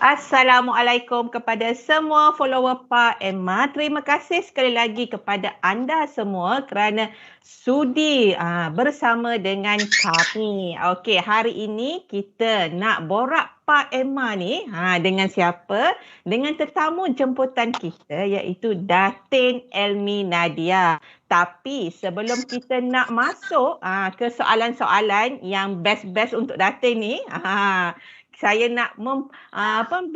Assalamualaikum kepada semua follower Pak Emma. Terima kasih sekali lagi kepada anda semua kerana sudi bersama dengan kami. Okey, hari ini kita nak borak Pak Emma ni dengan siapa? Dengan tetamu jemputan kita iaitu Datin Elmi Nadia. Tapi sebelum kita nak masuk ke soalan-soalan yang best-best untuk Datin ni, saya nak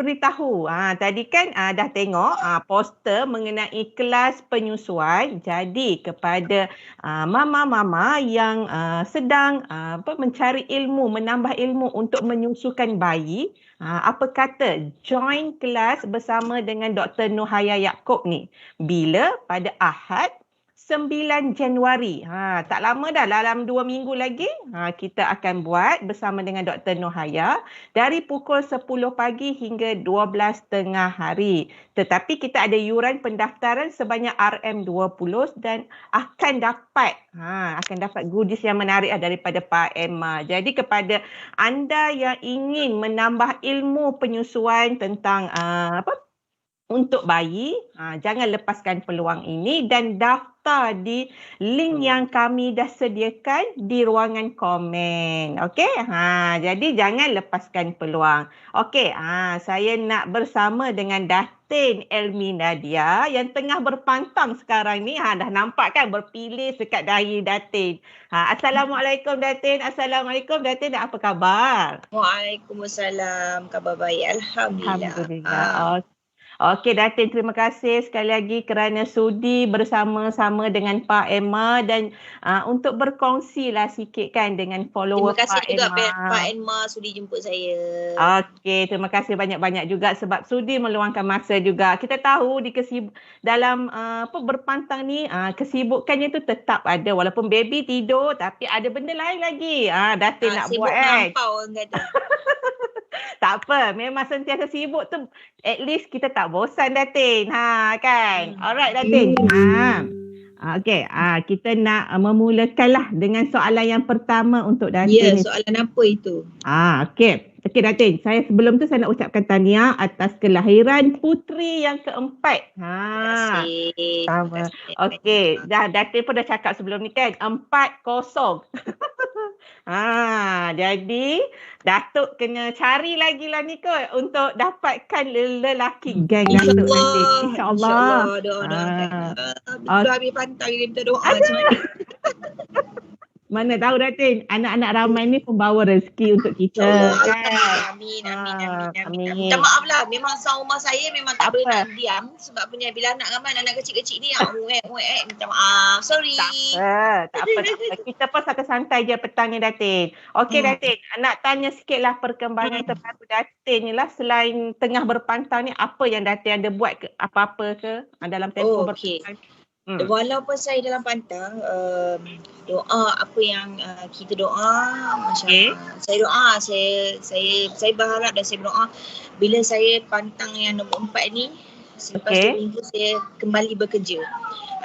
beritahu. Tadi kan dah tengok poster mengenai kelas penyusuan. Jadi kepada mama-mama yang sedang mencari ilmu, menambah ilmu untuk menyusukan bayi, apa kata join kelas bersama dengan Dr. Nuhaya Yaakob ni. Bila? Pada Ahad 9 Januari. Tak lama dah, dalam 2 minggu lagi kita akan buat bersama dengan Dr. Nuhaya dari pukul 10 pagi hingga 12 tengah hari. Tetapi kita ada yuran pendaftaran sebanyak RM20 dan akan dapat goodies yang menarik daripada Pak Emma. Jadi kepada anda yang ingin menambah ilmu penyusuan tentang untuk bayi, jangan lepaskan peluang ini dan daftar di link yang kami dah sediakan di ruangan komen. Okey? Jadi jangan lepaskan peluang. Okey, saya nak bersama dengan Datin Elmi Nadia yang tengah berpantang sekarang ni. Dah nampak kan berpilih dekat dahi Datin. Assalamualaikum Datin. Assalamualaikum Datin. Apa khabar? Waalaikumsalam. Khabar baik. Alhamdulillah. Okey Datin, terima kasih sekali lagi kerana sudi bersama-sama dengan Pak Emma dan untuk berkongsilah sikit kan dengan follower Pak Emma. Terima kasih juga Pak Emma sudi jemput saya. Okey, terima kasih banyak-banyak juga sebab sudi meluangkan masa juga. Kita tahu dalam berpantang ni kesibukannya tu tetap ada walaupun baby tidur tapi ada benda lain lagi. Datin nak buat kan. Sibuk melampau orang kata. Tak apa, memang sentiasa sibuk tu at least kita tak bosan Datin. Kan? Alright Datin. Okey, kita nak memulakanlah dengan soalan yang pertama untuk Datin. Ya, soalan apa itu? Okey. Okey Datin, sebelum tu saya nak ucapkan tahniah atas kelahiran puteri yang keempat. Terima kasih. Sama. Okey, Datin pun dah cakap sebelum ni kan, 4-0. Jadi Datuk kena cari lagi lah ni kot untuk dapatkan lelaki geng Datuk nanti. InsyaAllah. Betul habis pantang dia minta doa macam mana. Mana tahu Datin, anak-anak ramai ni pembawa rezeki untuk kita. Amin. Minta maaf lah, memang sound rumah saya memang tak boleh nak diam sebab punya bila anak ramai anak kecil-kecil ni minta maaf. Sorry. Tak apa. Kita pun santai-santai je petang ni Datin. Okey Datin, nak tanya sikit lah perkembangan terbaru Datin ni lah selain tengah berpantang ni, apa yang Datin ada buat ke apa-apa ke dalam tempoh berpantang? Walaupun saya dalam pantang, doa apa yang kita doa, saya doa, saya berharap dan saya berdoa bila saya pantang yang nombor 4 ni, selepas 2 minggu saya kembali bekerja.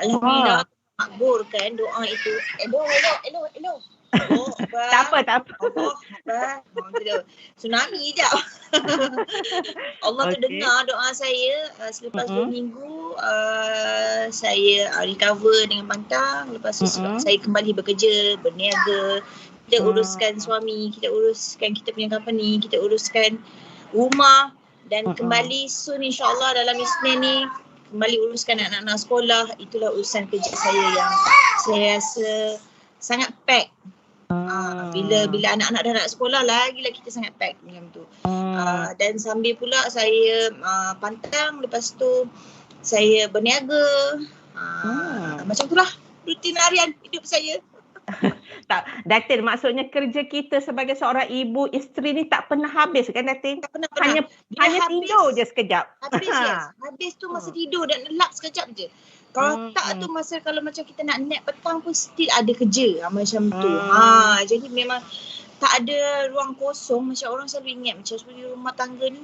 Alhamdulillah makbul kan doa itu. Hello. Tak apa. Tsunami je. Allah terdengar doa saya selepas 2 minggu saya recover dengan pantang. Lepas tu saya kembali bekerja, berniaga. Kita uruskan suami, kita uruskan kita punya company, kita uruskan rumah dan kembali soon insyaAllah dalam Isnin ni kembali uruskan anak-anak sekolah. Itulah urusan kerja saya yang saya rasa sangat pack. Bila anak-anak dah nak sekolah lagi kita sangat pack macam tu. Dan sambil pula saya pantang, lepas tu saya berniaga. Macam itulah rutin harian hidup saya. Tak, Datin, maksudnya kerja kita sebagai seorang ibu isteri ni tak pernah habis kan Datin? Tak pernah. Hanya tidur je sekejap. Habis tu masa tidur dan lap sekejap je. Kalau tak tu masa kalau macam kita nak nap petang pun still ada kerja macam tu. Jadi memang tak ada ruang kosong. Macam orang selalu ingat macam suri rumah tangga ni.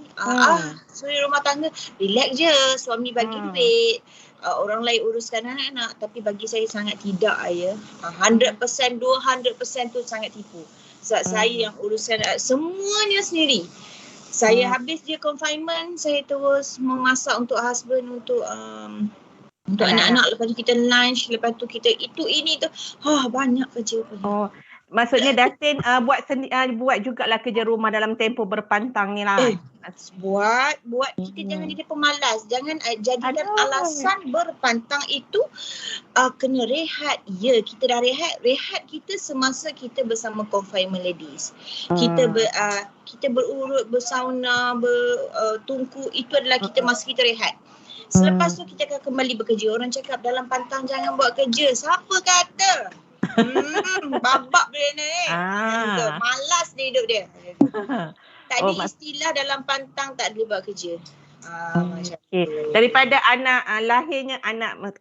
Suri rumah tangga relax je, suami bagi duit. Orang lain uruskan anak-anak, tapi bagi saya sangat tidak 100%, 200% tu sangat tipu. Sebab saya yang uruskan semuanya sendiri. Saya habis je confinement, saya terus memasak untuk husband, untuk anak-anak. Lepas tu kita lunch, lepas tu kita ini tu. Banyak kerja. Oh, maksudnya Datin buat jugalah kerja rumah dalam tempoh berpantang ni lah. Buat kita jangan jadi pemalas. Jangan jadikan alasan berpantang itu kena rehat. Ya, kita dah rehat kita semasa kita bersama confinement ladies. Kita berurut, bersauna, bertungku, itu adalah kita masa kita rehat. Selepas tu kita akan kembali bekerja. Orang cakap dalam pantang jangan buat kerja. Siapa kata? Babak dia ni. Malas dia hidup dia. Tak ada istilah dalam pantang tak boleh buat kerja. Okay. Daripada anak lahirnya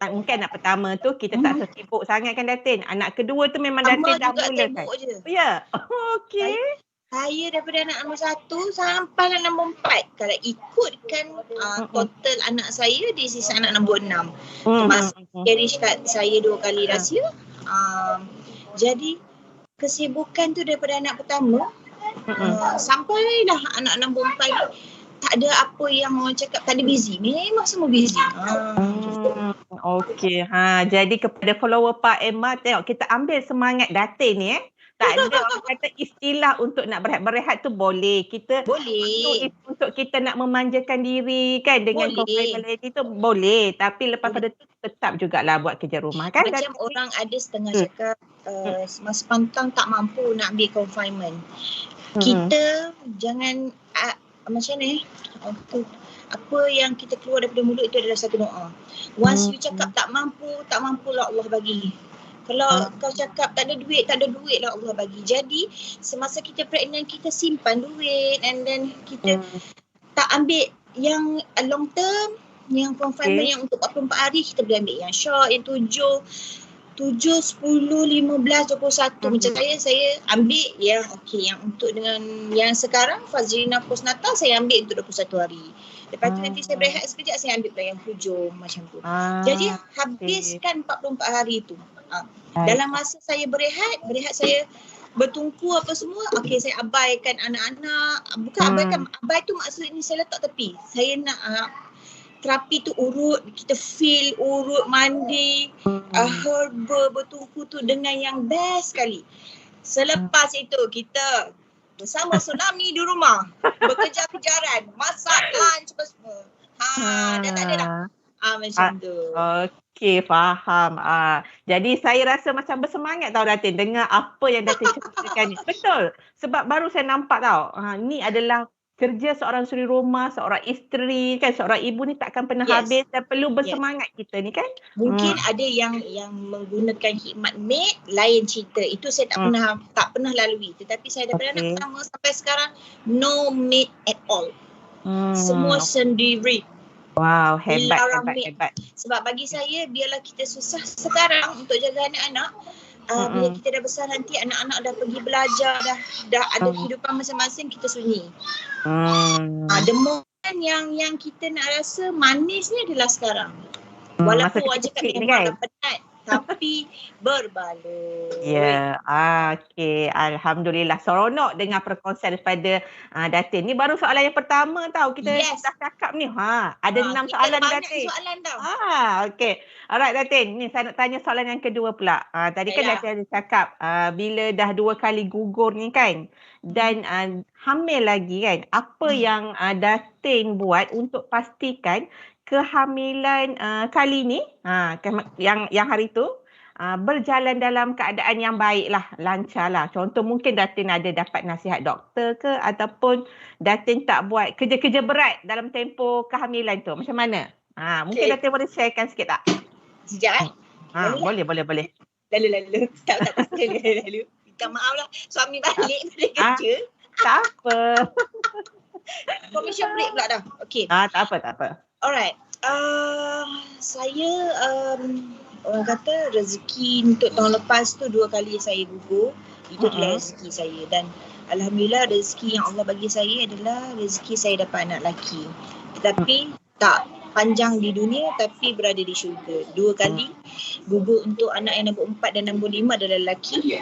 mungkin anak pertama tu kita tak sibuk sangat kan Datin. Anak kedua tu memang Datin dah mula kan. Ya. Okey. Saya daripada anak nombor 1 sampai anak nombor 4. Kalau ikutkan total anak saya, dia sisa anak nombor 6. Termasuk cherish kat saya 2 kali rahsia. Jadi kesibukan tu daripada anak pertama sampailah anak nombor 4 ni, tak ada apa yang orang cakap tak ada busy. Memang semua busy. Okey. Jadi kepada follower Pak Emma, tengok kita ambil semangat Datin ni Tak ada orang kata istilah untuk nak berehat tu boleh. Boleh. Untuk kita nak memanjakan diri kan dengan confinement lady tu boleh. Tapi lepas pada tu tetap jugalah buat kerja rumah kan. Macam orang ada setengah cakap masa pantang tak mampu nak ambil confinement. Kita jangan macam ni. Apa yang kita keluar daripada mulut itu adalah satu doa. Once you cakap tak mampu lah Allah bagi. Kalau kau cakap tak ada duit lah Allah bagi. Jadi semasa kita pregnant kita simpan duit and then kita tak ambil yang long term, yang confinement yang untuk 44 hari kita boleh ambil yang short, yang 7, 10, 15, 21. Macam saya ambil yang yang untuk dengan yang sekarang Fazlina postnatal saya ambil untuk 21 hari. Lepas tu nanti saya berehat sekejap, saya ambil pula yang hujung macam tu. Jadi habiskan 44 hari tu. Dalam masa saya berehat saya bertungku apa semua, saya abaikan anak-anak. Bukan abaikan, abai tu maksudnya saya letak tepi. Saya nak terapi tu urut, kita feel urut, mandi, herba, bertungku tu dengan yang best sekali. Selepas itu kita bersama tsunami di rumah, berkejar-kejaran, masak lunch apa semua. Dah tak ada dah. Macam tu. Okey, faham. Jadi saya rasa macam bersemangat tau Datin dengar apa yang Datin ceritakan ni. Betul. Sebab baru saya nampak tau. Ni adalah kerja seorang suri rumah, seorang isteri kan, seorang ibu ni takkan pernah habis dan perlu bersemangat kita ni kan. Mungkin ada yang menggunakan khidmat maid, lain cerita. Itu saya tak pernah lalui. Tetapi saya daripada anak pertama sampai sekarang no maid at all. Semua sendiri. Wow, hebat. Sebab bagi saya biarlah kita susah sekarang untuk jaga anak-anak. Bila kita dah besar nanti anak-anak dah pergi belajar, dah ada kehidupan masing-masing, kita sunyi. The moment yang kita nak rasa manisnya adalah sekarang. Walaupun orang cakap memang penat, tapi berbaloi. Ya, okey. Alhamdulillah. Seronok dengar perkongsian daripada Datin. Ni baru soalan yang pertama tau. Kita dah cakap ni. Ada 6 soalan Datin. Soalan tau. Okey. Alright Datin. Ni saya nak tanya soalan yang kedua pula. Tadi kan Datin ada cakap bila dah 2 kali gugur ni kan. Dan hamil lagi kan. Apa yang Datin buat untuk pastikan kehamilan kali ni yang hari tu berjalan dalam keadaan yang baik lah, lancar lah. Contoh mungkin Datin ada dapat nasihat doktor ke ataupun Datin tak buat kerja-kerja berat dalam tempoh kehamilan tu. Macam mana? Mungkin Datin boleh sharekan sikit tak? Sekejap Boleh. Lalu. Tak lalu. Minta maaf lah. Suami balik pada kerja. Tak apa. Commercial break pula dah. Okay. Tak apa. Alright. Saya orang kata rezeki untuk tahun lepas tu 2 kali saya gugur. Itu adalah rezeki saya. Dan alhamdulillah rezeki yang Allah bagi saya adalah rezeki saya dapat anak lelaki. Tetapi tak panjang di dunia tapi berada di syurga. 2 kali gugur untuk anak yang nombor 4 dan nombor 5 adalah lelaki.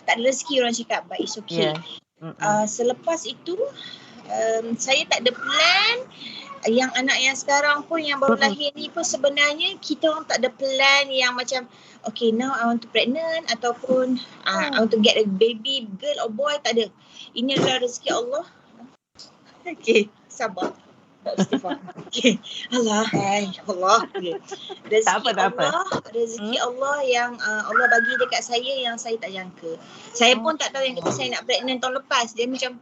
Tak tak ada rezeki orang cakap, but it's okay. Selepas itu saya tak ada plan. Yang anak yang sekarang pun yang baru lahir ni pun sebenarnya kita orang tak ada plan yang macam okay now I want to pregnant ataupun I want to get a baby, girl or boy, tak ada. Ini adalah rezeki Allah. Okay, sabar. Istighfar. Okay. Allah. Okay. Rezeki rezeki Allah yang Allah bagi dekat saya yang saya tak jangka. Saya pun tak tahu yang kata saya nak pregnant tahun lepas. Dia macam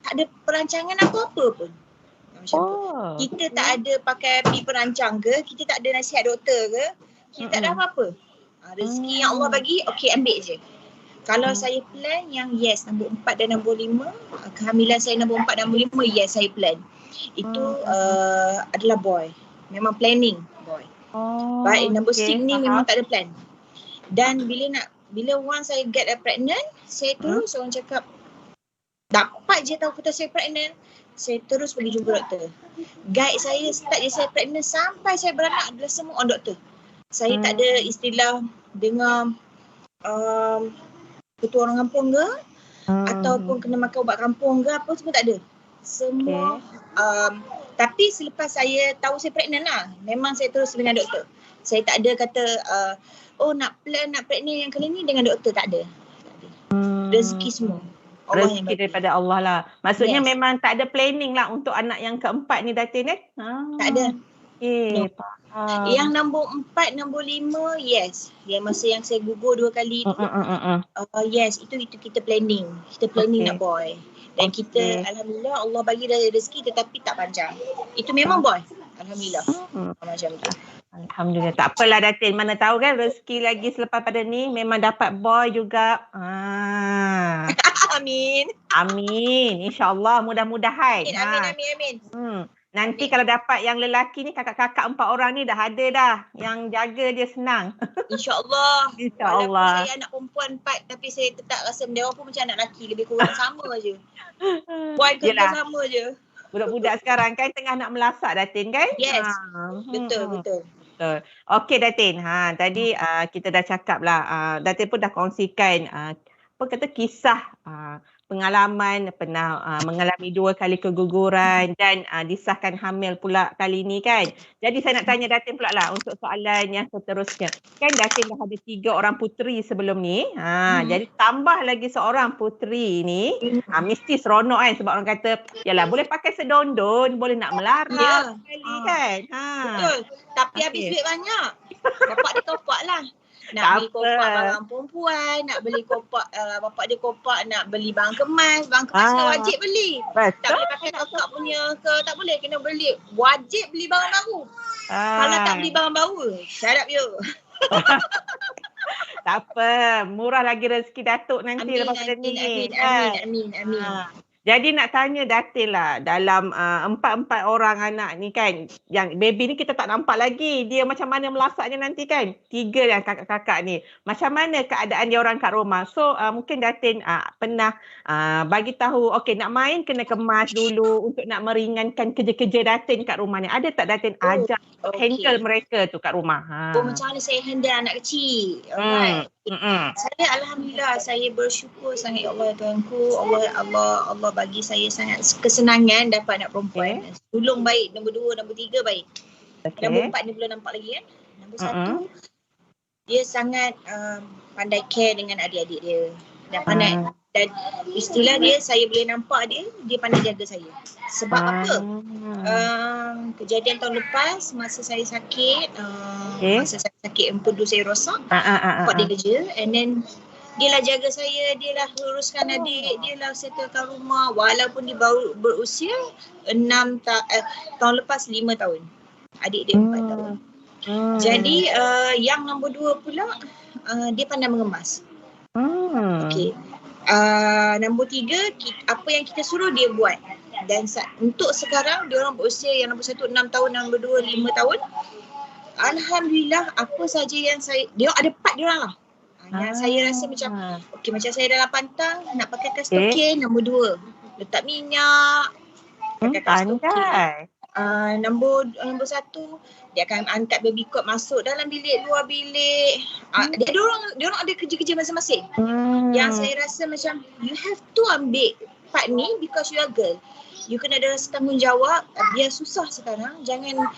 tak ada perancangan apa-apa pun. Macam tu. Kita tak ada pakai pergi perancang ke, kita tak ada nasihat doktor ke, kita tak ada apa-apa. Rezeki yang Allah bagi, okay ambil je. Kalau saya plan yang yes, nombor 4 dan nombor 5, kehamilan saya nombor 4 dan nombor 5, yes saya plan. Itu adalah boy. Memang planning boy. Baik, nombor 6 ni memang tak ada plan. Dan bila once saya get pregnant, saya terus orang cakap, dapat je tahu kata saya pregnant, saya terus pergi jumpa doktor. Guide saya start je saya pregnant sampai saya beranak adalah semua on doktor. Saya tak ada istilah dengar ketua orang kampung ke ataupun kena makan ubat kampung ke, apa semua tak ada. Semua tapi selepas saya tahu saya pregnant lah, memang saya terus dengan doktor. Saya tak ada kata nak plan nak pregnant yang kali ni dengan doktor, tak ada. Rezeki semua rezeki daripada Allah lah. Maksudnya memang tak ada planning lah untuk anak yang keempat ni Datin kan? Tak ada. No. Yang nombor 4, nombor 5, yes. Yang masa yang saya gugur 2 kali tu, yes, itu kita planning. Kita planning nak boy. Dan kita, alhamdulillah Allah bagi rezeki tetapi tak panjang. Itu memang boy. Alhamdulillah. Macam tu. Alhamdulillah. Tak apalah Datin. Mana tahu kan rezeki lagi selepas pada ni memang dapat boy juga. Amin. InsyaAllah mudah-mudahan. Amin. Nanti kalau dapat yang lelaki ni, kakak-kakak 4 orang ni dah ada dah. Yang jaga dia senang. InsyaAllah. InsyaAllah. Walaupun saya anak perempuan 4 tapi saya tetap rasa dia pun macam anak lelaki. Lebih kurang sama je. Boy kerja sama je. Budak-budak sekarang kan tengah nak melasak Datin kan? Yes. Betul. Okey Datin. Tadi kita dah cakap lah. Datin pun dah kongsikan kisah pengalaman pernah mengalami 2 kali keguguran dan disahkan hamil pula kali ni kan. Jadi saya nak tanya Datin pula lah untuk soalan yang seterusnya. Kan Datin dah ada 3 orang puteri sebelum ni. Jadi tambah lagi seorang puteri ni. Mesti seronok kan sebab orang kata yalah boleh pakai sedondon, boleh nak melarat kali kan. Betul. Tapi habis duit banyak. Bapak dia topak lah. Nak beli kopak barang perempuan, nak beli kopak, bapak dia kopak nak beli barang kemas wajib beli. Tak boleh pakai kakak punya ke, tak boleh, kena beli. Wajib beli barang baru. Kalau tak beli barang baru, shut up you. Tak apa, murah lagi rezeki Datuk nanti lepas pada ni. Amin. Jadi nak tanya Datin lah, dalam 4 orang anak ni kan, yang baby ni kita tak nampak lagi dia macam mana melasaknya nanti kan. 3 yang kakak-kakak ni. Macam mana keadaan dia orang kat rumah. So mungkin Datin pernah bagi tahu, okey nak main kena kemas dulu untuk nak meringankan kerja-kerja Datin kat rumah ni. Ada tak Datin ajar handle mereka tu kat rumah? Macam mana saya handle anak kecil. Alright. Saya alhamdulillah, saya bersyukur sangat ya Allah Tuhanku. Allah bagi saya sangat kesenangan dapat anak perempuan. Sulung baik, nombor 2, nombor 3 baik. Nombor 4 ni belum nampak lagi kan. Nombor 1 dia sangat pandai care dengan adik-adik dia. Dan pandai dan istilah dia, saya boleh nampak dia pandai jaga saya. Sebab apa? Kejadian tahun lepas masa saya sakit, masa saya sakit empedu saya rosak, buat dia kerja, and then dia lah jaga saya, dia lah uruskan adik, dia lah settlekan rumah walaupun dia baru berusia tahun lepas 5 tahun. Adik dia 4 tahun. Jadi yang nombor 2 pula dia pandai mengemas. Okey. Nombor 3, apa yang kita suruh dia buat. Dan untuk sekarang dia orang berusia yang nombor 1 6 tahun, nombor 2 5 tahun. Alhamdulillah, apa saja yang dia ada part dia orang lah. Yang saya rasa macam okey, macam saya dalam pantang nak pakai kastokin, nombor 2 letak minyak, pakai kastokin. Nombor 1 Dia akan angkat baby cot masuk dalam bilik, luar bilik. Dia orang ada kerja-kerja masing-masing. Yang saya rasa macam you have to ambil part ni because you are girl. You kena ada rasa tanggungjawab. Biar susah sekarang. Jangan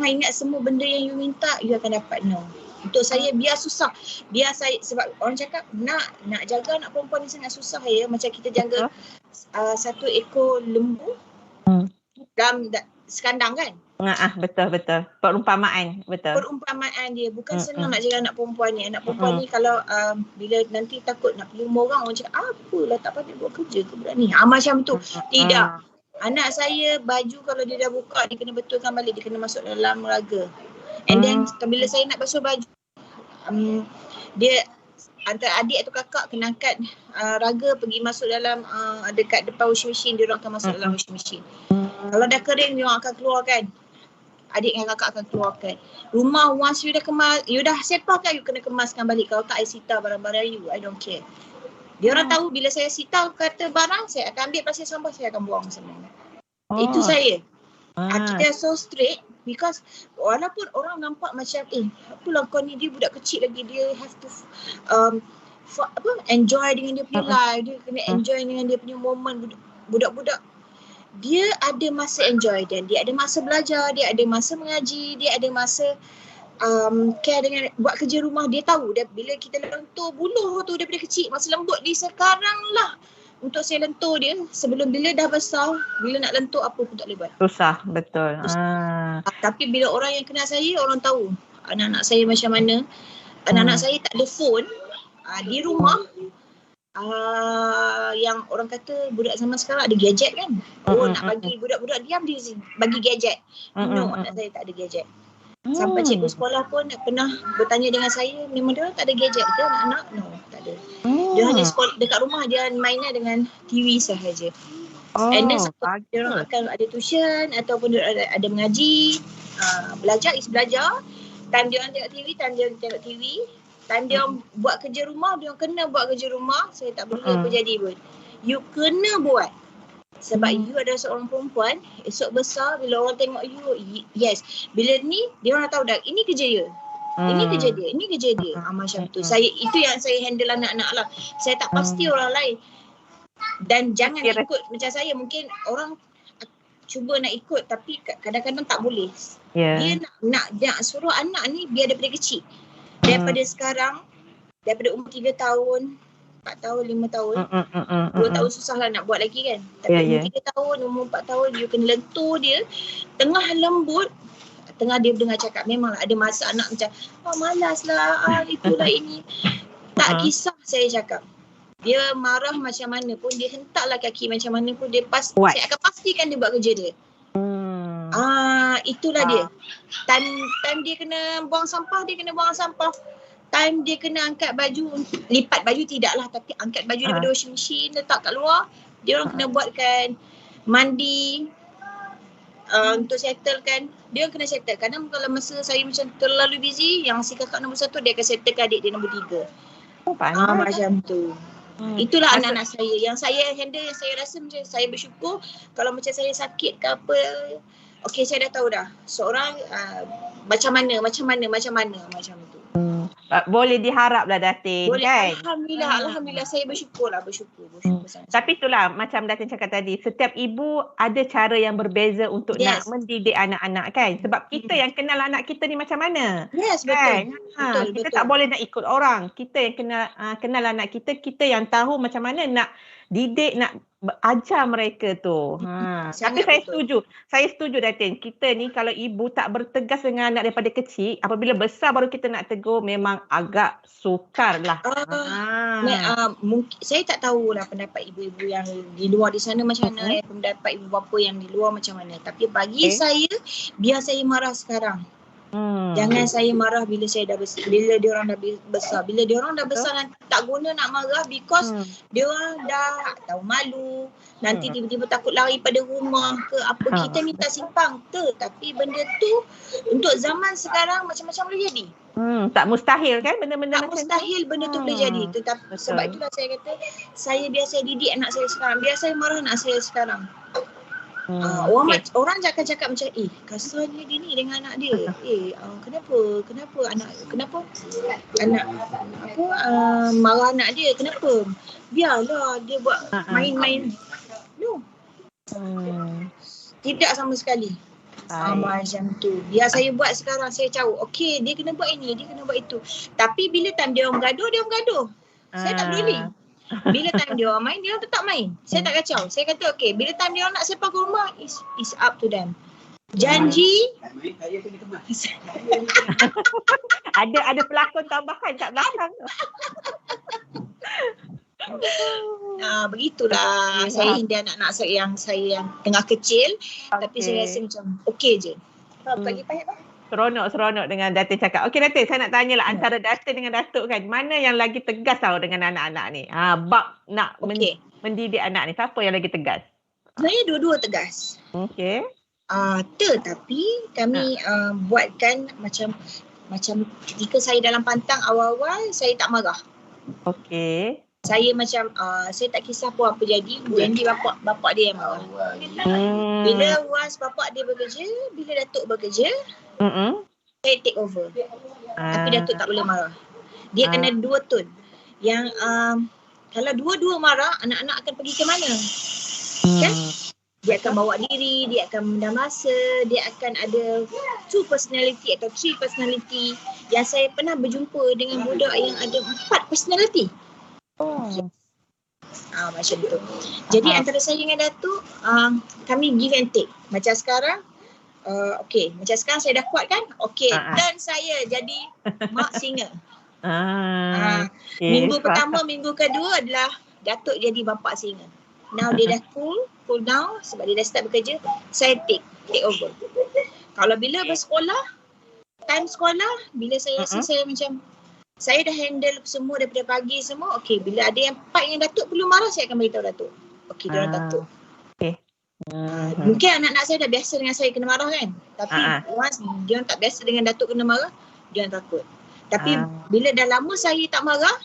ingat semua benda yang you minta you akan dapat. No. Untuk saya biar susah. Biar saya, sebab orang cakap nak jaga anak perempuan ni sangat susah ya. Macam kita jaga satu ekor lembu dalam sekandang kan. Betul. Perumpamaan, betul. Perumpamaan dia bukan senang nak jaga anak perempuan ni. Anak perempuan ni kalau bila nanti takut nak pergi rumah orang cakap apalah tak pandai buat kerja ke budak ni. Macam tu. Tidak. Anak saya baju kalau dia dah buka dia kena betulkan balik, dia kena masuk dalam raga. And then bila saya nak basuh baju dia antara adik atau kakak kena angkat raga pergi masuk dalam dekat depan washing machine, dia orang akan masuk dalam washing machine. Kalau dah kering dia orang akan keluarkan. Adik dengan kakak akan keluarkan. Rumah once you dah kemas, you dah sepahkan, you kena kemaskan balik. Kalau tak I sita barang-barang you, I don't care. Dia orang tahu bila saya sita kata barang, saya akan ambil pasir sampah, saya akan buang semua. Itu saya. Kita so straight because walaupun orang nampak macam apalah kau ni, dia budak kecil lagi, dia have to enjoy dengan dia punya life, dia kena enjoy dengan dia punya moment. Budak-budak dia ada masa enjoy dan dia ada masa belajar, dia ada masa mengaji, dia ada masa care dengan buat kerja rumah. Dia tahu dia, bila kita lentur buluh tu daripada kecil, masa lembut dia sekarang lah untuk saya lentur dia. Sebelum bila dah besar, bila nak lentur apa pun tak boleh buat. Susah, betul. Tapi bila orang yang kenal saya, orang tahu anak-anak saya macam mana. Anak-anak saya tak ada phone di rumah. Yang orang kata budak zaman sekarang ada gadget kan. Nak bagi budak-budak diam, dia bagi gadget. No, anak saya tak ada gadget. Sampai cikgu sekolah pun pernah bertanya dengan saya, memang dia tak ada gadget ke anak-anak? No, tak ada. Dia hanya sekolah dekat rumah, dia mainnya dengan TV sahaja. And then dia orang akan ada tuition ataupun dia ada mengaji, belajar is belajar. Time dia orang tengok TV, time dia orang tengok TV. Time dia orang buat kerja rumah, dia orang kena buat kerja rumah. Saya tak boleh apa jadi pun. You kena buat. Sebab you adalah seorang perempuan, esok besar bila orang tengok you, yes. Bila ni, dia orang tahu dah, ini kerja dia. Ini kerja dia, ini kerja dia. Macam tu. Itu yang saya handle anak-anak lah. Saya tak pasti orang lain. Dan jangan ikut macam saya. Mungkin orang cuba nak ikut tapi kadang-kadang tak boleh. Dia nak suruh anak ni biar daripada kecil. Daripada sekarang, daripada umur 3 tahun, 4 tahun, 5 tahun, 2 tahun susah lah nak buat lagi kan. Tapi umur 3 tahun, umur 4 tahun, you kena lentur dia. Tengah lembut, tengah dia dengar cakap, memanglah ada masa anak macam, malas lah, itulah ini. Tak kisah saya cakap. Dia marah macam mana pun, dia hentaklah kaki macam mana pun, saya akan pastikan dia buat kerja dia. Itulah dia. Time dia kena buang sampah, dia kena buang sampah. Time dia kena angkat baju, lipat baju tidaklah, tapi angkat baju daripada washing machine, letak kat luar. Dia orang kena buatkan mandi, untuk settlekan. Dia orang kena settle. Kadang kalau masa saya macam terlalu busy, yang si kakak nombor 1 dia akan settlekan adik dia nombor 3. Macam tu. Itulah anak-anak saya. Yang saya handle, yang saya rasa macam saya bersyukur. Kalau macam saya sakit ke apa, okey saya dah tahu dah. Seorang macam mana macam tu. Boleh diharaplah Datin, boleh, kan? Alhamdulillah saya bersyukur sangat. Tapi itulah macam Datin cakap tadi, setiap ibu ada cara yang berbeza untuk nak mendidik anak-anak kan. Sebab kita yang kenal anak kita ni macam mana. Yes, kan? Betul. Kita tak boleh nak ikut orang. Kita yang kenal anak kita, kita yang tahu macam mana nak didik, nak ajar mereka tu. Tapi saya setuju Datin. Kita ni kalau ibu tak bertegas dengan anak daripada kecil, apabila besar baru kita nak tegur, memang agak sukar lah. Mungkin saya tak tahulah pendapat ibu-ibu yang di luar di sana macam mana, pendapat ibu bapa yang di luar macam mana. Tapi bagi saya, biar saya marah sekarang. Jangan saya marah bila saya dah besar, bila dia orang dah besar. Bila dia orang dah besar nanti tak guna nak marah because dia orang dah tahu malu. Nanti tiba-tiba takut lari pada rumah ke apa, kita minta simpang ke. Tapi benda tu untuk zaman sekarang macam-macam boleh jadi. Tak mustahil kan benda-benda tak macam mustahil tu. benda tu boleh jadi. Tetapi sebab itulah saya kata, saya biasa didik anak saya sekarang. Biar saya marah anak saya sekarang. Orang akan cakap macam kasarnya dia ni dengan anak dia. Kenapa anak marah anak dia, kenapa? Biarlah dia buat main-main. No. Tidak sama sekali. Macam tu. Biar saya buat sekarang, saya tahu. Okey, dia kena buat ini, dia kena buat itu. Tapi bila time dia orang bergaduh. Saya tak peduli. Bila time dia orang main, dia orang tetap main. Saya tak kacau. Saya kata okey, bila time dia orang nak sepak ke rumah, is up to them. Janji. Ada pelakon tambahan kat belakang. Begitulah. Saya hindar anak-anak saya yang tengah kecil. Tapi saya rasa macam okey je. Lagi payah tak? Seronok dengan Datin cakap. Okey Datin, saya nak tanyalah antara Datin dengan Datuk kan, mana yang lagi tegas tau dengan anak-anak ni? Bab nak mendidik anak ni, siapa yang lagi tegas? Sebenarnya dua-dua tegas. Okey. Tetapi kami buatkan macam ketika saya dalam pantang awal-awal, saya tak marah. Okey. Saya macam saya tak kisah pun apa jadi bapak dia yang marah. Bila once bapak dia bekerja, bila Datuk bekerja, saya take over. Tapi Datuk tak boleh marah. Dia kena dua tone. Yang kalau dua-dua marah, anak-anak akan pergi ke mana? Kan? Dia akan bawa diri, dia akan mendam masa, dia akan ada 2 personality atau 3 personality. Yang saya pernah berjumpa dengan budak yang ada 4 personality. Macam tu. Jadi antara saya dengan Datuk, kami give and take. Macam sekarang, macam sekarang saya dah kuat kan? Dan saya jadi mak singa. Minggu pertama, minggu kedua adalah Datuk jadi bapa singa. Now dia dah cool down sebab dia dah start bekerja. Saya take over. Kalau bila bersekolah, time sekolah, bila saya rasa saya macam saya dah handle semua daripada pagi semua. Bila ada yang part yang Datuk perlu marah, saya akan beritahu Datuk. Dia orang Datuk. Mungkin anak-anak saya dah biasa dengan saya kena marah kan. Tapi once dia orang tak biasa dengan Datuk kena marah, dia orang takut. Tapi bila dah lama saya tak marah,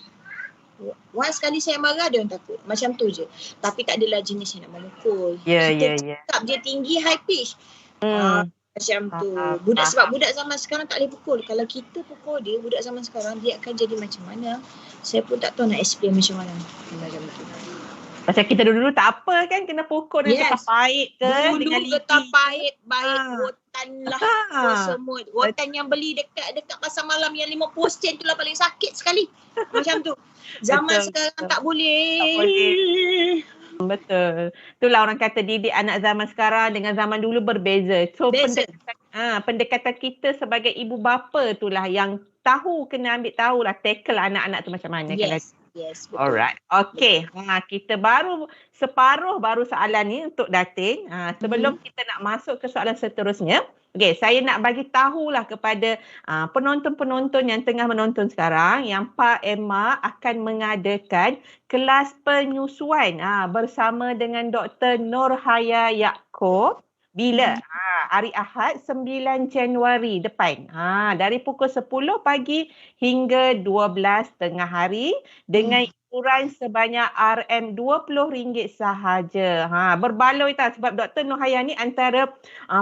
once sekali saya marah, dia orang takut. Macam tu je. Tapi tak adalah jenis yang nak memukul. Kita cakap je tinggi, high pitch. Macam tu. Sebab budak zaman sekarang tak boleh pukul. Kalau kita pukul dia, budak zaman sekarang, dia akan jadi macam mana? Saya pun tak tahu nak explain macam mana. Macam tu. Macam kita dulu tak apa kan, kena pukul dengan getah pahit ke. Dulu getah pahit, baik rotan lah. Semua. Rotan yang beli dekat pasar malam yang 50 sen tu lah paling sakit sekali. Macam tu. Zaman sekarang tak boleh. Betul. Itulah orang kata didik anak zaman sekarang dengan zaman dulu berbeza. So pendekatan kita sebagai ibu bapa itulah yang kena ambil tahulah tackle anak-anak tu macam mana. Yes, betul. Alright. Okey. Kita separuh soalan ni untuk Datin. Sebelum kita nak masuk ke soalan seterusnya. Okey, saya nak bagi tahulah kepada penonton-penonton yang tengah menonton sekarang yang Pak Emma akan mengadakan kelas penyusuan bersama dengan Dr. Nurhaya Yaakob. Bila? Hari Ahad 9 Januari depan. Dari pukul 10 pagi hingga 12 tengah hari dengan iuran sebanyak RM20 sahaja. Berbaloi tak sebab Dr. Nurhaya ni antara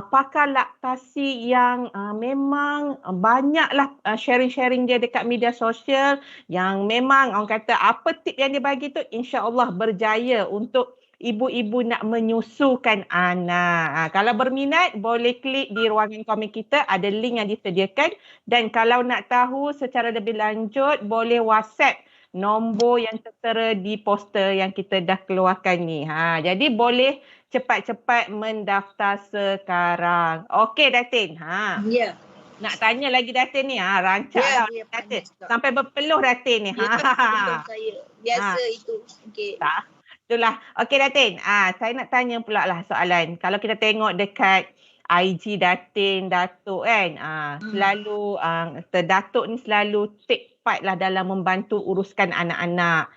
pakar laktasi yang memang banyaklah sharing-sharing dia dekat media sosial yang memang orang kata apa tip yang dia bagi tu insya-Allah berjaya untuk ibu-ibu nak menyusukan anak. Kalau berminat, boleh klik di ruangan komen kita. Ada link yang disediakan. Dan kalau nak tahu secara lebih lanjut, boleh WhatsApp nombor yang tertera di poster yang kita dah keluarkan ni. Jadi boleh cepat-cepat mendaftar sekarang. Okey Datin. Ya. Nak tanya lagi Datin ni. Rancaklah Datin. Sampai berpeluh Datin ni. Saya. Biasa itu. Okey. Itulah. Okey Datin, saya nak tanya pula lah soalan. Kalau kita tengok dekat IG Datin, Datuk kan, selalu Datuk ni selalu take part lah dalam membantu uruskan anak-anak.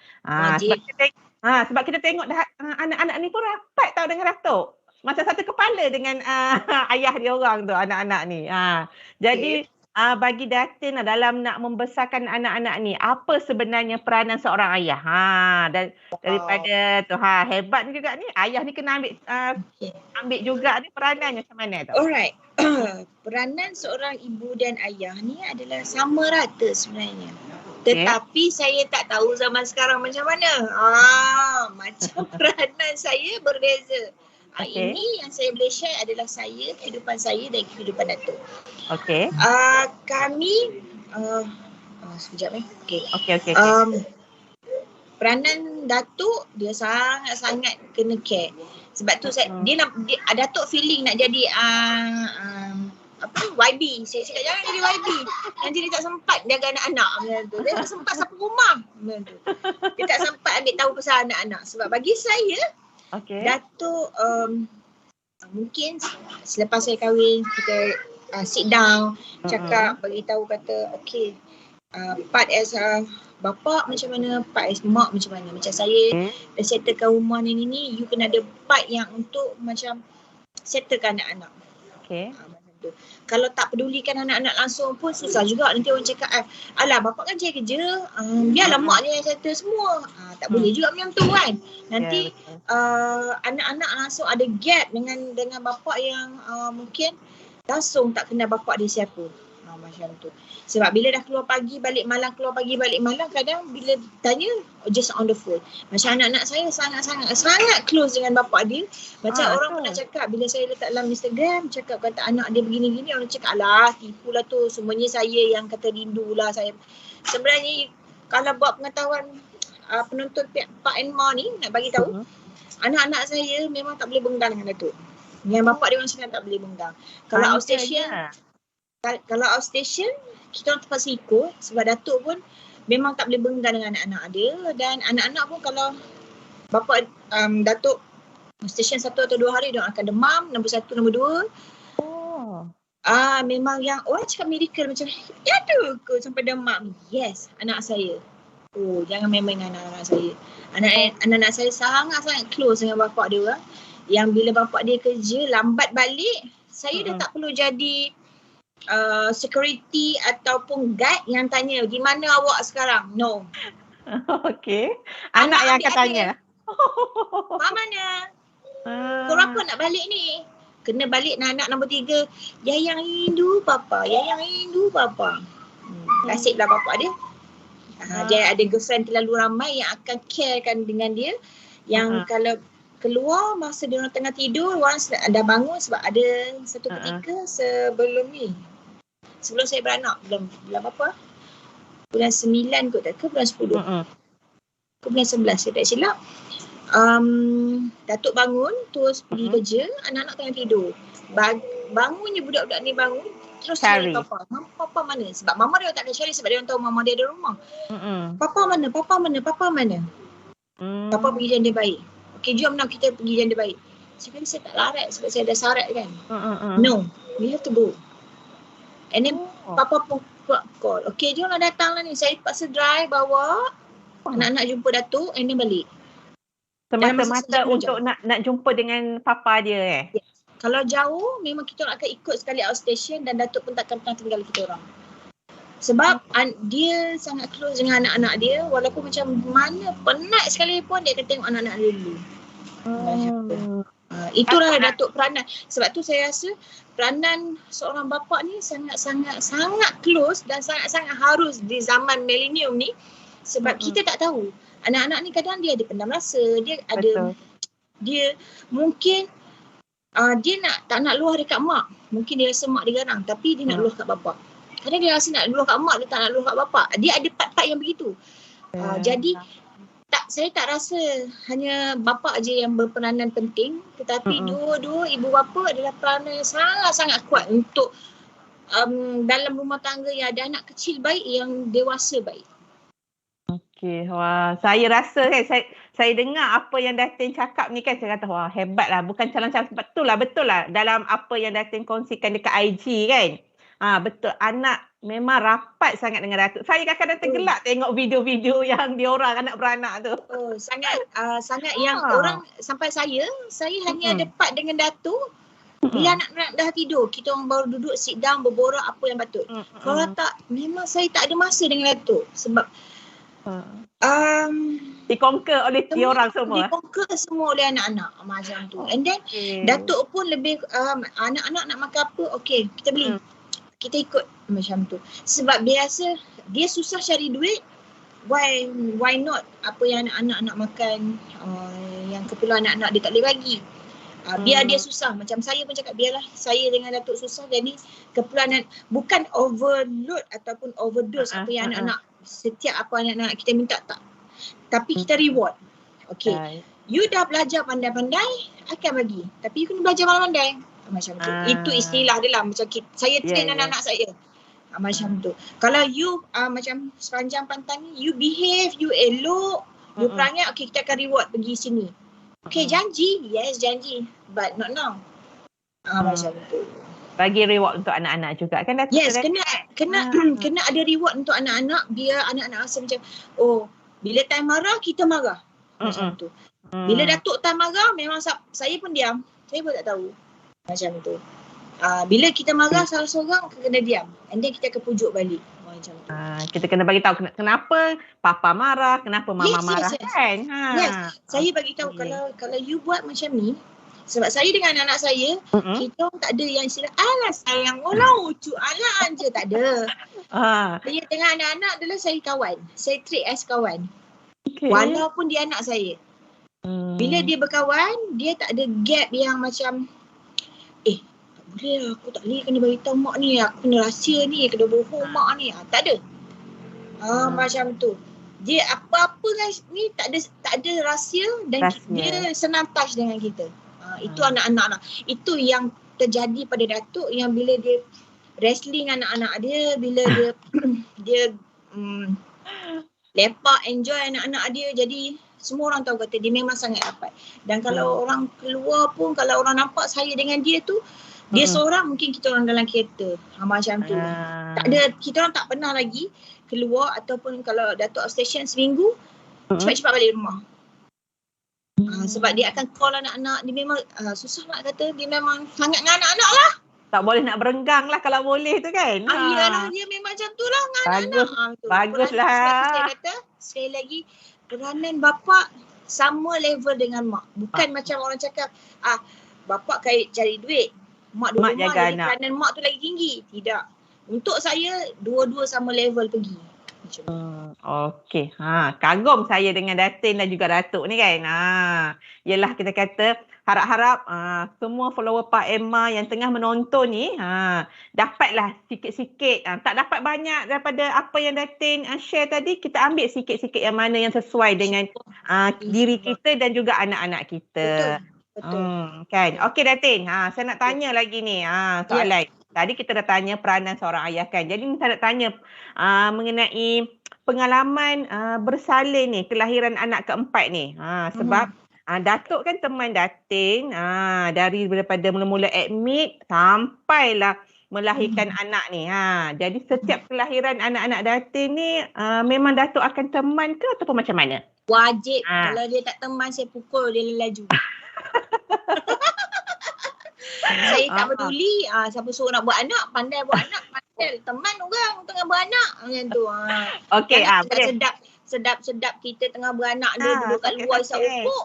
Sebab kita tengok anak-anak ni pun rapat tau dengan Datuk. Macam satu kepala dengan ayah dia orang tu, anak-anak ni. Jadi bagi Datin dalam nak membesarkan anak-anak ni, apa sebenarnya peranan seorang ayah? Dan daripada tu hebat juga ni. Ayah ni kena ambil ambil juga ni peranannya macam mana tu? Alright. Peranan seorang ibu dan ayah ni adalah sama rata sebenarnya. Tetapi saya tak tahu zaman sekarang macam mana. Macam peranan saya berbeza. Ini yang saya boleh share adalah kehidupan saya dan kehidupan Datuk. Kami sekejap Okay. Peranan Datuk dia sangat kena care. Sebab tu Datuk feeling nak jadi YB. Saya cakap jangan jadi YB. Nanti dia tak sempat jaga anak-anak macam tu. Dia tak sempat sapu rumah macam tu. Dia tak sempat ambil tahu pasal anak-anak. Sebab bagi saya Datuk mungkin selepas saya kahwin kita sit down, cakap, bagi tahu kata part as bapa macam mana, part as mak macam mana. Macam saya dah settlekan rumah ni, you kena ada part yang untuk macam settlekan anak-anak. Kalau tak pedulikan anak-anak langsung pun susah juga. Nanti orang cakap, alah bapa kan cari kerja, biarlah mak dia yang settle semua. Tak boleh juga macam tu kan. Nanti anak-anak langsung ada gap dengan bapa yang mungkin langsung tak kenal bapa dia siapa. Macam tu. Sebab bila dah keluar pagi balik malam, kadang bila tanya just on the phone. Macam anak-anak saya sangat close dengan bapa dia. Macam orang pernah cakap bila saya letak dalam Instagram, cakap kata anak dia begini-gini, orang cakap alah tipu lah tu, semuanya saya yang kata rindu lah saya. Sebenarnya kalau buat pengetahuan penonton Pak and Ma ni nak bagi tahu, anak-anak saya memang tak boleh benggang dengan Datuk. Dengan bapa dia orang cakap tak boleh benggang. Kalau outstation, kita orang terpaksa ikut sebab Datuk pun memang tak boleh benggang dengan anak-anak dia. Dan anak-anak pun kalau bapa Datuk outstation 1 atau 2 hari, dia akan demam, nombor 1, nombor 2. Memang yang orang cakap miracle macam, ya tu ke sampai demam. Yes, anak saya. Jangan main-main dengan anak-anak saya. Anak-anak saya sangat-sangat close dengan bapa dia orang. Yang bila bapa dia kerja, lambat balik, saya dah tak perlu jadi security ataupun guide yang tanya di mana awak sekarang. No. Anak yang akan tanya. Mak mana? Kau apa nak balik ni? Kena balik anak nombor 3. Yayang rindu papa. Nasiblah bapa dia. Dia ada girlfriend terlalu ramai yang akan carekan dengan dia. Yang kalau keluar masa dia orang tengah tidur, once dah bangun sebab ada satu ketika sebelum saya beranak, bulan berapa? Bulan 9 kot tak ke bulan 10? Ke bulan 11 saya tak silap. Datuk bangun terus pergi kerja, anak-anak tengah tidur. Bangunnya budak-budak ni bangun terus cari papa. Papa mana? Sebab mama dia tak akan cari sebab dia orang tahu mama dia ada rumah. Papa mana? Papa pergi janda baik. Okey, jom nak kita pergi janda baik. Saya tak larat sebab saya ada syarat kan. No, we have to go. And then papa pun call. Okey, jom lah datang lah ni. Saya terpaksa drive bawa anak-anak jumpa Datuk and then balik. Semata-mata untuk nak jumpa dengan papa dia Yes. Kalau jauh memang kita akan ikut sekali outstation dan Datuk pun takkan pernah tinggal kita orang. Sebab dia sangat close dengan anak-anak dia, walaupun macam mana penat sekalipun dia akan tengok anak-anak dia dulu. Itulah Datuk peranan. Sebab tu saya rasa peranan seorang bapa ni sangat close dan sangat-sangat harus di zaman milenium ni. Sebab kita tak tahu. Anak-anak ni kadang dia ada pendam rasa, dia ada dia mungkin dia tak nak luah dekat mak. Mungkin dia rasa mak dia garang tapi dia nak luah kat bapa. Kadang dia rasa nak luah kat mak, dia tak nak luah kat bapa. Dia ada part-part yang begitu. Jadi saya tak rasa hanya bapa aja yang berperanan penting, tetapi dua-dua ibu bapa adalah peranan yang sangat-sangat kuat untuk dalam rumah tangga yang ada anak kecil baik, yang dewasa baik. Okey, wah, saya rasa kan saya dengar apa yang Datin cakap ni kan, saya kata wah hebatlah, bukan calon-calon, betul lah dalam apa yang Datin kongsikan dekat IG kan. Betul, anak memang rapat sangat dengan Datuk. Saya kadang-kadang tergelak tengok video-video yang diorang anak beranak tu. Sangat yang orang sampai saya hanya ada part dengan Datuk. Bila anak-anak dah tidur, kita orang baru duduk, sit down, berborak apa yang patut. Kalau tak, memang saya tak ada masa dengan Datuk. Sebab dikonquer oleh diorang semua. Dikonquer semua oleh anak-anak macam tu. And then Datuk pun lebih anak-anak nak makan apa, okey kita beli. Kita ikut macam tu. Sebab biasa dia susah cari duit, why not apa yang anak-anak nak makan, yang keperluan anak-anak dia tak boleh bagi. Biar dia susah. Macam saya pun cakap, biarlah saya dengan Datuk susah, jadi keperluan bukan overload ataupun overdose apa yang anak-anak, setiap apa anak-anak kita minta, tak. Tapi kita reward. Okay, you dah belajar pandai-pandai, akan bagi. Tapi you kena belajar pandai-pandai. Macam tu. Itu istilah dia lah. Macam saya train anak-anak saya. Macam tu. Kalau you macam sepanjang pantang ni, you behave, you elok, you perangai, okay kita akan reward pergi sini. Okay, janji. Yes, janji. But not now. Macam tu. Bagi reward untuk anak-anak juga kan? Yes, kena ada reward untuk anak-anak, biar anak-anak rasa macam, oh, bila time marah, kita marah. Macam tu. Bila Datuk time marah, memang saya pun diam. Saya pun tak tahu. Macam tu. Bila kita marah salah seorang, kena diam. And then kita akan pujuk balik. Macam tu. Kita kena bagi tahu kenapa papa marah, kenapa mama marah kan? Yes. Saya bagi tahu kalau you buat macam ni, sebab saya dengan anak saya, kita orang tak ada yang istilah, alah sayang, ucu, alah je, tak ada. Saya dengan anak-anak adalah saya kawan. Saya treat as kawan. Walaupun dia anak saya. Bila dia berkawan, dia tak ada gap yang macam, tak boleh lah, aku tak boleh kena beritahu mak ni, aku kena rahsia ni, kena bohong mak ni. Tak ada. Macam tu. Dia apa-apa ni tak ada rahsia dan dia senang touch dengan kita. Itu anak-anak lah. Itu yang terjadi pada Datuk, yang bila dia wrestling anak-anak dia, bila dia lepak, enjoy anak-anak dia, jadi semua orang tahu kata dia memang sangat rapat. Dan kalau orang keluar pun, kalau orang nampak saya dengan dia tu, dia seorang, mungkin kita orang dalam kereta. Macam tu. Tak ada, kita orang tak pernah lagi keluar, ataupun kalau Datuk outstation seminggu, cepat-cepat balik rumah. Sebab dia akan call anak-anak, dia memang susah nak kata, dia memang sangat dengan anak-anak lah. Tak boleh nak berenggang lah kalau boleh tu kan. Iyalah, dia memang macam tu lah dengan anak-anak. Baguslah. Saya kata, sekali lagi, peranan bapa sama level dengan mak. Bukan macam orang cakap, bapa cari duit, mak duduk rumah, jaga jadi anak. peranan mak tu lagi tinggi. Tidak. Untuk saya, dua-dua sama level pergi. Okey. Kagum saya dengan Datin dan juga Datuk ni kan. Yelah kita kata harap-harap semua follower Pak Emma yang tengah menonton ni dapatlah sikit-sikit. Tak dapat banyak daripada apa yang Datin share tadi, kita ambil sikit-sikit yang mana yang sesuai dengan diri kita dan juga anak-anak kita. Betul. Kan. Okey Datin, saya nak tanya lagi ni soalan. Tadi kita dah tanya peranan seorang ayah kan. Jadi saya nak tanya mengenai pengalaman bersalin ni, kelahiran anak keempat ni. Sebab Datuk kan teman Datin daripada mula-mula admit sampailah melahirkan anak ni. Jadi setiap kelahiran anak-anak Datin ni memang Datuk akan teman ke ataupun macam mana? Wajib. Kalau dia tak teman, saya pukul dia lelaju. Saya tak peduli siapa suruh nak buat anak, pandai buat anak, pandai teman orang tengah beranak macam tu. Okey, sedap kita tengah beranak dia duduk kat luar isap upuk.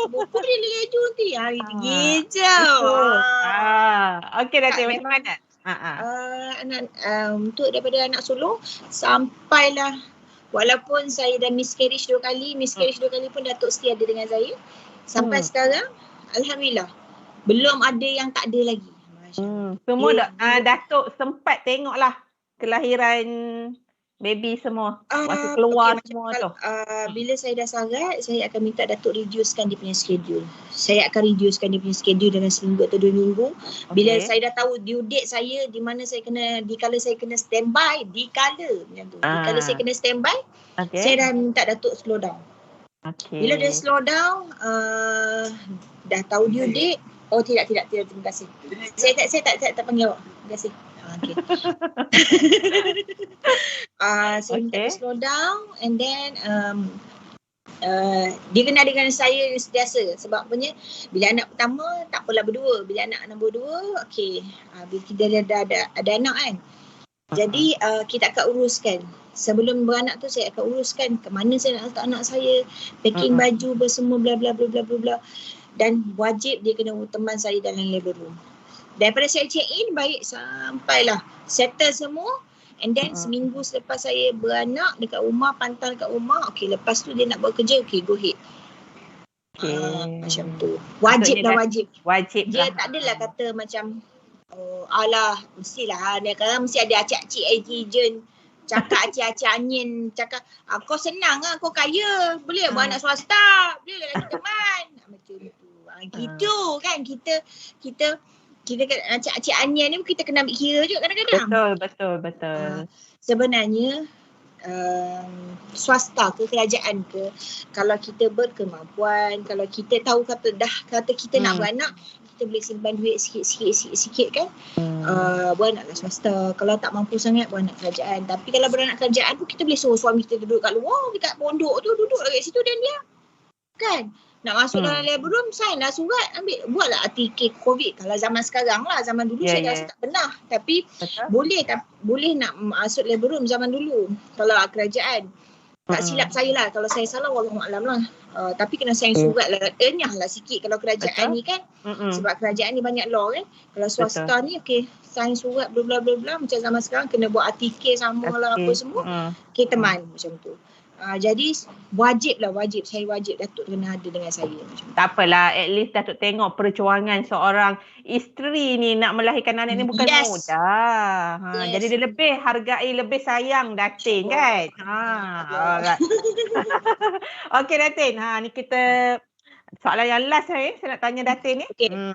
Upuk dia lelaju nanti. Itu gijau. Okey Datin, macam mana? Untuk daripada anak sulung sampailah, walaupun saya dah miscarriage 2 kali pun Datuk setia ada dengan saya. Sampai sekarang alhamdulillah belum ada yang tak ada lagi. Semua Datuk sempat tengoklah kelahiran baby semua. Waktu keluar semua tu. Bila saya dah sangat, saya akan minta Datuk reducekan dia punya schedule. Saya akan reducekan dia punya schedule dalam seminggu atau 2 minggu. Bila saya dah tahu due date saya, di mana saya kena, dikala saya kena standby, dikala saya kena standby, saya dah minta Datuk slow down. Bila dia slow down, dah tahu due date, tidak, terima kasih. Saya tak panggil awak. Terima kasih. Saya minta slow down, and then dia kenal dengan saya yang sentiasa. Sebab apanya, bila anak pertama tak apalah berdua, bila anak nombor 2, okey, bila kita ada anak kan, jadi kita akan uruskan. Sebelum beranak tu saya akan uruskan ke mana saya nak letak anak saya, packing baju bersemua bla bla bla bla bla bla. Dan wajib dia kena teman saya dalam labor room. Daripada saya check in baik sampailah settle semua. And then seminggu selepas saya beranak dekat rumah, pantang dekat rumah, okey, lepas tu dia nak buat kerja, okey, go ahead. Macam tu. Wajib lah, wajib. Wajib dia lah. tak adalah kata macam alah, mestilah dia kan mesti ada acik-acik agent cakap acik-acik angin, cakap kau senang lah, kau kaya, boleh buat anak swasta, boleh lah lagi teman. Macam tu. Gitu kan kita acik-acik onion ni kita kena ambil kira juga kadang-kadang. Betul. Sebenarnya swasta ke kerajaan ke, kalau kita berkemampuan, kalau kita tahu kata kita nak beranak, kita boleh simpan duit sikit-sikit kan, beranak kat swasta. Kalau tak mampu sangat, beranak kerajaan. Tapi kalau beranak kerajaan pun kita boleh suruh suami kita duduk kat luar, dekat pondok tu, duduk dekat situ dan dia kan nak masuk dalam labor room, sign lah surat, ambil, buatlah artikel COVID. Kalau zaman sekarang lah, zaman dulu saya rasa tak pernah. Tapi boleh nak masuk labor room zaman dulu kalau kerajaan. Tak silap saya lah, kalau saya salah wallahualam lah. Tapi kena sign surat lah, enyah lah sikit kalau kerajaan ni kan. Sebab kerajaan ni banyak law kan. Kalau swasta ni okey, sign surat bla bla bla, macam zaman sekarang kena buat artikel sama lah apa semua. Okay, teman macam tu. Jadi wajib, saya wajib Datuk kena ada dengan saya macam tu. Tak apalah, at least Datuk tengok perjuangan seorang isteri ni nak melahirkan anak ni bukan mudah. Jadi dia lebih hargai, lebih sayang Datin kan. Alright. Okey Datin, ni kita soalan yang last saya nak tanya Datin ni.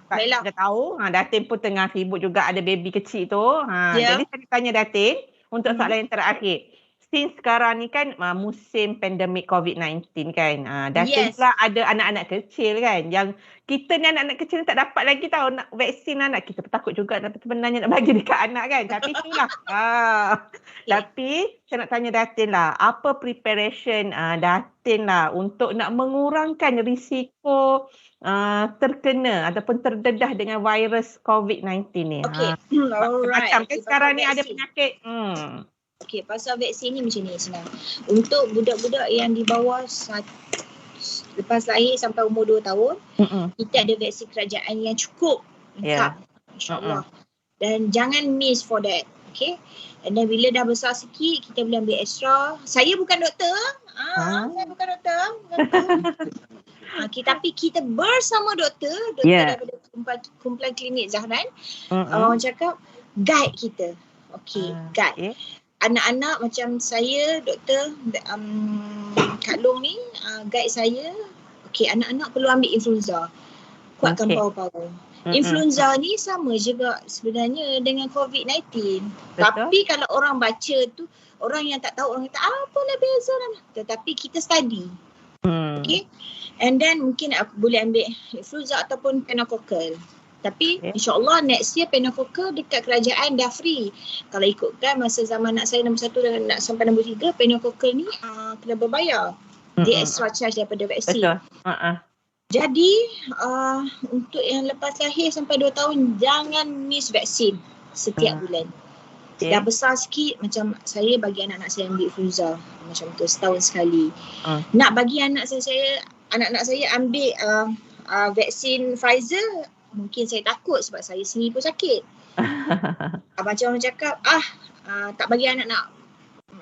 Baiklah. Kita tahu Datin pun tengah sibuk juga, ada baby kecil tu. Jadi saya nak tanya Datin untuk soalan yang terakhir. Since sekarang ni kan musim pandemik COVID-19 kan. Datin pula ada anak-anak kecil kan. Yang kita ni anak-anak kecil ni tak dapat lagi tahu nak vaksin anak. Kita takut juga sebenarnya nak bagi dekat anak kan. Tapi itulah. Tapi saya nak tanya Datin lah. Apa preparation Datin lah untuk nak mengurangkan risiko terkena ataupun terdedah dengan virus COVID-19 ni. Macam kan sekarang ni ada penyakit. Okey, pasal vaksin ni macam ni senang. Untuk budak-budak yang di bawah lepas lahir sampai umur 2 tahun, kita ada vaksin kerajaan yang cukup lengkap. InsyaAllah. Dan jangan miss for that. Okay. And then bila dah besar sikit, kita boleh ambil extra. Saya bukan doktor. Saya bukan doktor. Tapi kita bersama doktor daripada kumpulan klinik Zahran. Orang cakap guide kita. Okay, guide. Anak-anak macam saya, doktor Kak Long ni, guide saya. Okey, anak-anak perlu ambil influenza. Kuatkan paru-paru. Influenza ni sama juga sebenarnya dengan COVID-19. Tapi kalau orang baca tu, orang yang tak tahu, orang kata apalah beza lah. Tetapi kita study. Okey. And then mungkin aku boleh ambil influenza ataupun pneumococcal. Tapi insyaAllah next year pneumococcal dekat kerajaan dah free. Kalau ikutkan masa zaman anak saya nombor 1 dan nak sampai nombor 3, pneumococcal ni kena berbayar. Dia extra charge daripada vaksin. Jadi untuk yang lepas lahir sampai 2 tahun, jangan miss vaksin setiap bulan. Dah besar sikit, macam saya bagi anak-anak saya ambil influenza macam tu setahun sekali. Nak bagi anak-anak saya ambil vaksin Pfizer, mungkin saya takut sebab saya sendiri pun sakit. Macam orang cakap, tak bagi anak nak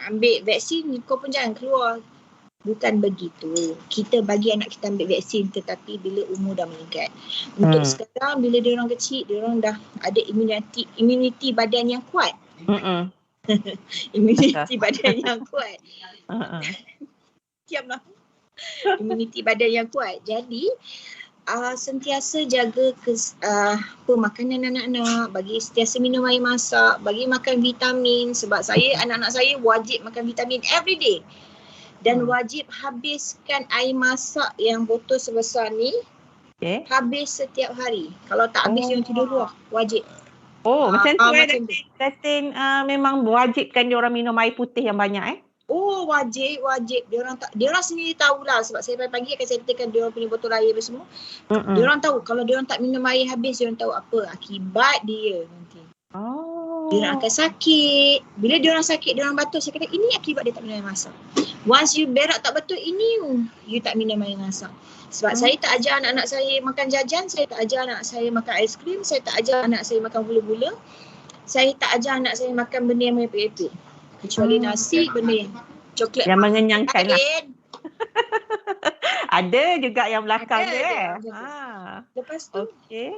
ambil vaksin, kau pun jangan keluar. Bukan begitu. Kita bagi anak kita ambil vaksin tetapi bila umur dah meningkat. Untuk sekarang bila dia orang kecil, dia orang dah ada immunity badan yang kuat. Immunity badan yang kuat. Diamlah. Immunity badan yang kuat. Jadi sentiasa jaga makanan anak-anak, bagi sentiasa minum air masak, bagi makan vitamin. Sebab anak-anak saya wajib makan vitamin everyday. Dan wajib habiskan air masak yang botol sebesar ni, habis setiap hari. Kalau tak habis dia tidur luar, wajib. Macam tu Datin memang wajibkan dia orang minum air putih yang banyak Oh, wajib. Dia orang sendiri tahulah sebab saya pagi-pagi akan settlekan dia orang punya botol air apa semua. Dia orang tahu kalau dia orang tak minum air habis, dia orang tahu apa akibat dia nanti. Dia orang akan sakit. Bila dia orang sakit, dia orang batuk, saya kata ini akibat dia tak minum air masak. Once you berak tak betul, ini you tak minum air masak. Sebab saya tak ajar anak-anak saya makan jajan, saya tak ajar anak saya makan aiskrim, saya tak ajar anak saya makan gula-gula. Saya tak ajar anak saya makan benda yang merepek-repek. Kecuali nasi, benda yang coklat. Yang mengenyangkan lah. Ada juga yang belakang dia. Lepas tu, okey.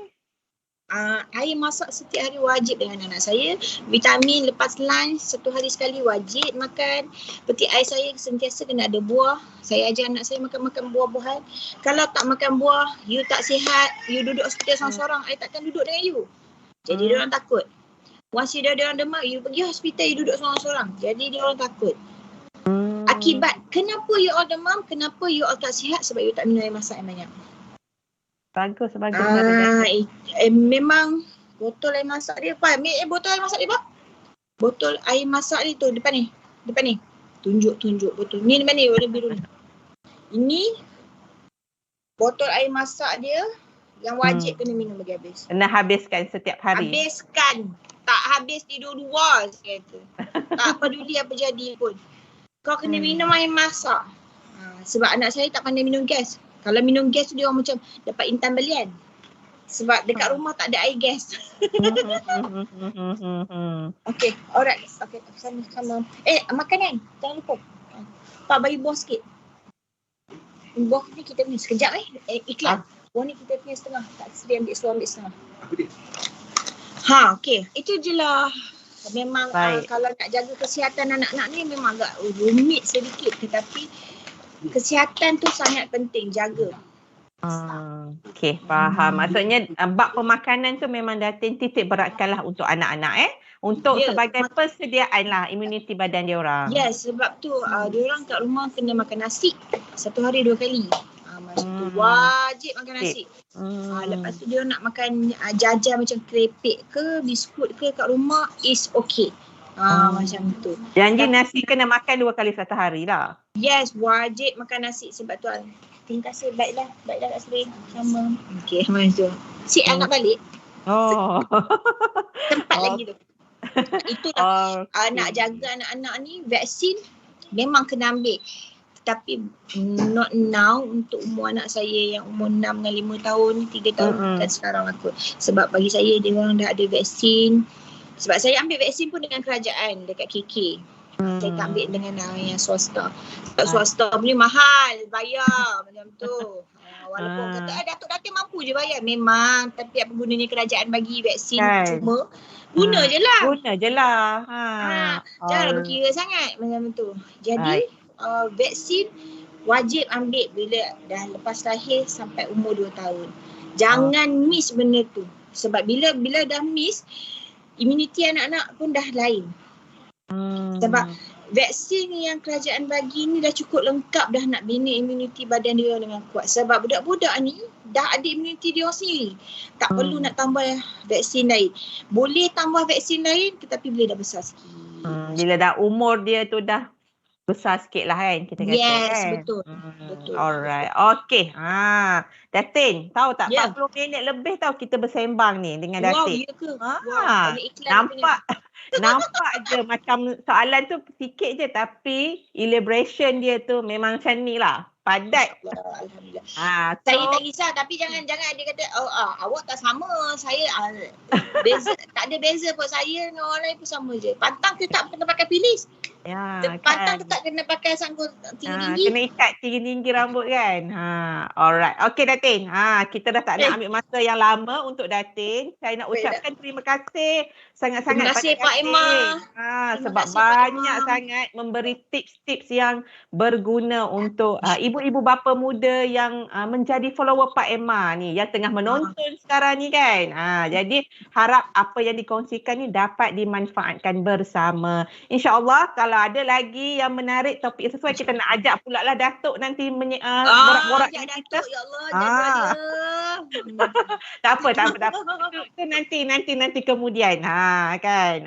Air masak setiap hari wajib dengan anak saya. Vitamin lepas lunch 1 hari sekali wajib makan. Peti air saya sentiasa kena ada buah. Saya ajar anak saya makan buah-buahan. Kalau tak makan buah, you tak sihat. You duduk hospital seorang-seorang, I takkan duduk dengan you. Jadi dia orang takut. Once dia orang demam, you pergi hospital, you duduk seorang-seorang. Jadi dia orang takut. Akibat kenapa you all demam, kenapa you all tak sihat, sebab you tak minum air masak yang banyak. Bagus. Memang botol air masak dia apa? Botol air masak dia apa? Botol air masak dia tu depan ni. Tunjuk botol. Ni depan ni warna biru ni. Ini botol air masak dia yang wajib kena minum bagi habis. Kena habiskan setiap hari. Habiskan. Tak habis tidur luar saya kata. Tak peduli apa jadi pun. Kau kena minum air masak. Sebab anak saya tak pandai minum gas. Kalau minum gas tu dia orang macam dapat intan belian. Sebab dekat rumah tak ada air gas. Okay, alright. Okay, sama. Makanan. Jangan lupa. Pak bagi buah sikit. Buah ni kita punya sekejap iklan. Buah ni kita punya setengah. Tak sedia ambil setengah. Apa dia? Okay. Itu je lah. Memang kalau nak jaga kesihatan anak-anak ni memang agak rumit sedikit. Tetapi kesihatan tu sangat penting, jaga. Okey, faham. Maksudnya bab pemakanan tu memang Datin titik beratkanlah untuk anak-anak untuk sebagai persediaan lah imuniti badan dia orang. Yes, sebab tu dia orang kat rumah kena makan nasi 1 hari 2 kali. Macam tu wajib makan nasi. Lepas tu dia nak makan jajan macam kerepek ke biskut ke kat rumah is okay. Macam tu. Janji nasi kena makan 2 kali satu hari lah. Yes, wajib makan nasi sebab tu. Terima kasih, baiklah Kak Sri. Sama. Okey, macam tu. Si anak balik. Tempat lagi tu. Itulah nak jaga anak-anak ni, vaksin memang kena ambil. Tetapi not now untuk umur anak saya yang umur 6 dengan 5 tahun, 3 tahun kan sekarang aku. Sebab bagi saya dia orang dah ada vaksin. Sebab saya ambil vaksin pun dengan kerajaan dekat KK. Saya tak ambil dengan yang swasta. Sebab swasta ni mahal, bayar macam tu. Walaupun kata Datuk mampu je bayar. Memang, tapi apa gunanya kerajaan bagi vaksin cuma guna je lah. Janganlah berkira sangat macam tu. Jadi vaksin wajib ambil bila dah lepas lahir sampai umur 2 tahun. Jangan miss benda tu. Sebab bila dah miss, imuniti anak-anak pun dah lain. Sebab vaksin yang kerajaan bagi ni dah cukup lengkap dah nak bina imuniti badan dia dengan kuat. Sebab budak-budak ni dah ada imuniti dia sendiri. Tak perlu nak tambah vaksin lain. Boleh tambah vaksin lain tetapi bila dah besar sikit. Bila dah umur dia tu dah besar sikit lah kan kita kata. Yes, betul. Alright. Okay. Datin, tahu tak 40 minit lebih tahu kita bersembang ni dengan Datin. Wow, ya ke? Nampak je macam soalan tu sikit je tapi elaboration dia tu memang macam ni lah. Padat. Alhamdulillah. Saya tak kisah tapi jangan dia kata awak tak sama. Saya beza, tak ada beza pun. Saya dengan orang lain pun sama je. Pantang tetap kena pakai pilis. Pantang tetap kena pakai sangkut tinggi-tinggi. Kena ikat tinggi-tinggi rambut kan. Alright. Okay Datin. Kita dah tak nak ambil masa yang lama untuk Datin. Saya nak ucapkan terima kasih sangat-sangat pada Pak Emma. Sebab banyak sangat memberi tips-tips yang berguna untuk ibu-ibu bapa muda yang menjadi follower Pak Emma ni yang tengah menonton sekarang ni kan. Jadi harap apa yang dikongsikan ni dapat dimanfaatkan bersama. InsyaAllah kalau ada lagi yang menarik topik yang sesuai kita nak ajak pula lah Datuk nanti borak-borak dengan kita. Ya Allah, jaga. Tak apa. Itu nanti kemudian. Kan.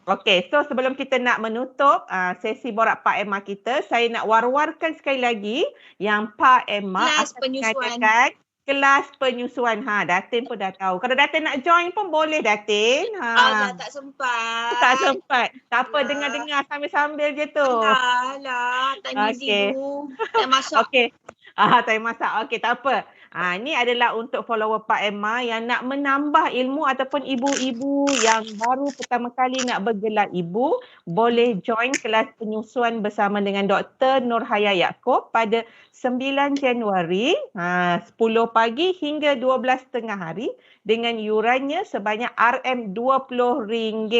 Okey, so sebelum kita nak menutup sesi borak Pak Emma kita, saya nak war-warkan sekali lagi yang Pak Emma Kelas akan penyusuan. mengadakan kelas penyusuan. Datin pun dah tahu. Kalau Datin nak join pun boleh, Datin. Alah, tak sempat. Tak sempat. Tak apa, Alah. dengar-dengar sambil-sambil je tu. Alah, time busy tu. Tak masak. Okey. Time masak. Okey, tak apa. Ini adalah untuk follower Pak Emma yang nak menambah ilmu ataupun ibu-ibu yang baru pertama kali nak bergelar ibu, boleh join kelas penyusuan bersama dengan Dr. Nurhaya Yaakob pada 9 Januari 10 pagi hingga 12 tengah hari dengan yurannya sebanyak RM20.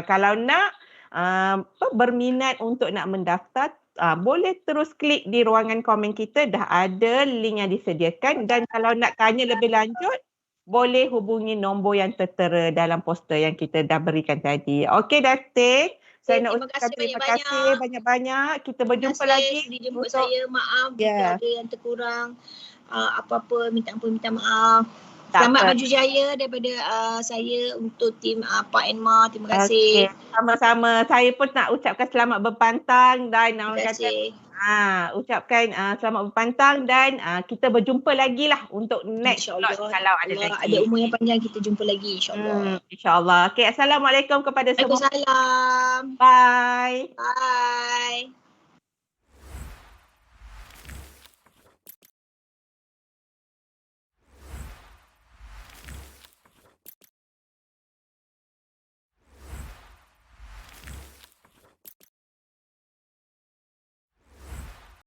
Kalau nak berminat untuk nak mendaftar, boleh terus klik di ruangan komen kita, dah ada link yang disediakan, dan kalau nak tanya lebih lanjut boleh hubungi nombor yang tertera dalam poster yang kita dah berikan tadi. Okey Datin, saya nak ucapkan terima kasih banyak-banyak. Kita berjumpa lagi. Dijemput saya, maaf jika ada yang terkurang, apa-apa minta ampun, minta maaf. Selamat maju jaya daripada saya untuk tim Pak Emma. Terima kasih. Sama-sama. Saya pun nak ucapkan selamat berpantang dan ucapkan selamat berpantang dan kita berjumpa lagi lah untuk next slot kalau ada lagi. Ada umur yang panjang, kita jumpa lagi insyaAllah. InsyaAllah. Okay, Assalamualaikum kepada semua. Waalaikumsalam. Bye. Bye.